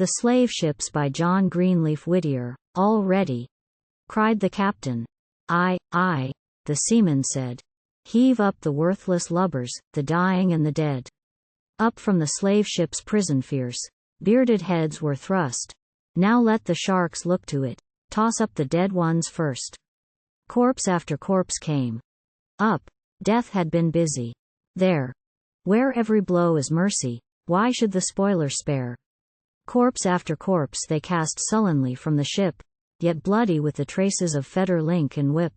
"The slave ships by John Greenleaf Whittier, all ready," cried the captain. "Aye, aye," the seamen said. "Heave up the worthless lubbers, the dying and the dead." Up from the slave ship's prison fierce, bearded heads were thrust. "Now let the sharks look to it, toss up the dead ones first." Corpse after corpse came up. Death had been busy. There, where every blow is mercy, why should the spoiler spare? Corpse after corpse they cast sullenly from the ship, yet bloody with the traces of fetter-link and whip.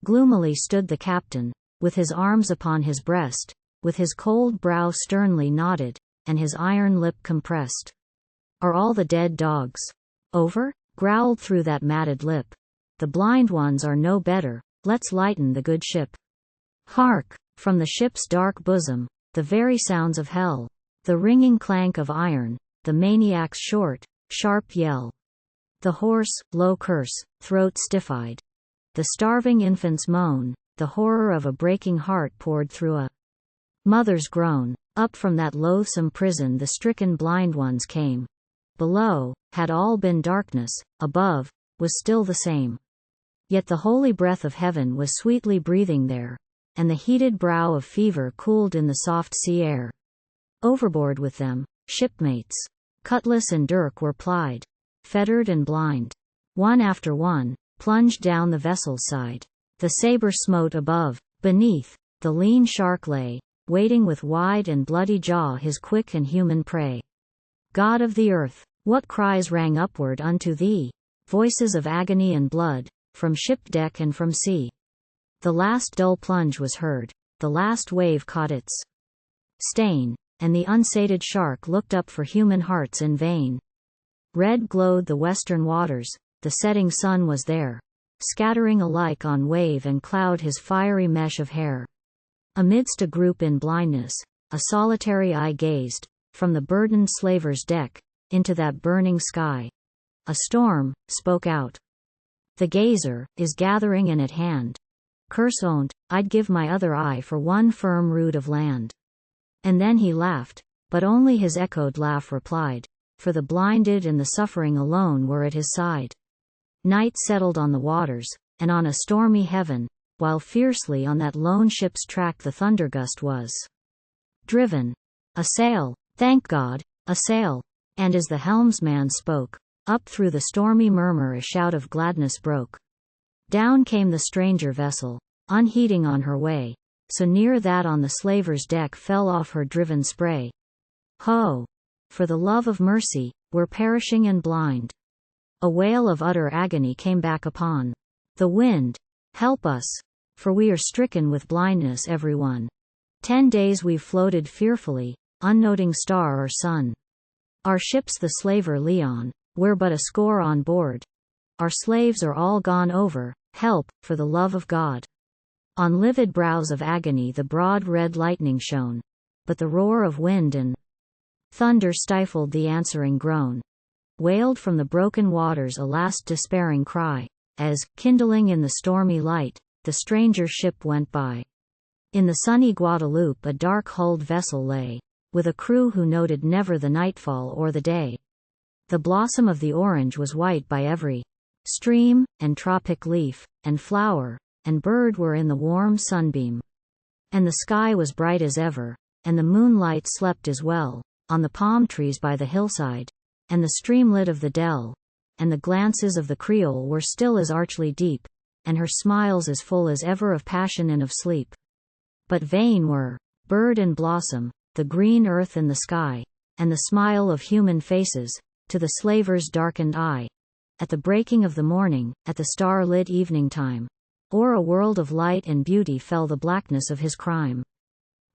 Gloomily stood the captain, with his arms upon his breast, with his cold brow sternly knotted, and his iron lip compressed. "Are all the dead dogs over?" growled through that matted lip. "The blind ones are no better, let's lighten the good ship." Hark! From the ship's dark bosom, the very sounds of hell, the ringing clank of iron, the maniac's short, sharp yell. The hoarse, low curse, throat stiff-eyed. The starving infant's moan, the horror of a breaking heart poured through a mother's groan. Up from that loathsome prison the stricken blind ones came. Below, had all been darkness, above, was still the same. Yet the holy breath of heaven was sweetly breathing there, and the heated brow of fever cooled in the soft sea air. Overboard with them, shipmates, cutlass and dirk were plied. Fettered and blind, one after one, plunged down the vessel's side. The saber smote above, beneath, the lean shark lay, waiting with wide and bloody jaw his quick and human prey. God of the earth, what cries rang upward unto thee? Voices of agony and blood, from ship deck and from sea. The last dull plunge was heard, the last wave caught its stain, and the unsated shark looked up for human hearts in vain. Red glowed the western waters, the setting sun was there, scattering alike on wave and cloud his fiery mesh of hair. Amidst a group in blindness, a solitary eye gazed, from the burdened slaver's deck, into that burning sky. A storm spoke out. The gazer is gathering and at hand. Curse on't, I'd give my other eye for one firm rood of land. And then he laughed, but only his echoed laugh replied, for the blinded and the suffering alone were at his side. Night settled on the waters, and on a stormy heaven, while fiercely on that lone ship's track the thundergust was driven. "A sail, thank God, a sail!" And as the helmsman spoke, up through the stormy murmur a shout of gladness broke. Down came the stranger vessel, unheeding on her way, so near that on the slaver's deck fell off her driven spray. Ho! For the love of mercy, we're perishing and blind. A wail of utter agony came back upon the wind. Help us! For we are stricken with blindness everyone. 10 days we've floated fearfully, unnoting star or sun. Our ship's the slaver Leon, we're but a score on board. Our slaves are all gone over, help, for the love of God. On livid brows of agony the broad red lightning shone, but the roar of wind and thunder stifled the answering groan. Wailed from the broken waters a last despairing cry, as, kindling in the stormy light, the stranger ship went by. In the sunny Guadeloupe a dark-hulled vessel lay, with a crew who noted never the nightfall or the day. The blossom of the orange was white by every stream, and tropic leaf, and flower, and bird were in the warm sunbeam. And the sky was bright as ever, and the moonlight slept as well, on the palm trees by the hillside, and the streamlet of the dell, and the glances of the Creole were still as archly deep, and her smiles as full as ever of passion and of sleep. But vain were bird and blossom, the green earth and the sky, and the smile of human faces, to the slaver's darkened eye. At the breaking of the morning, at the star-lit evening time, o'er a world of light and beauty fell the blackness of his crime.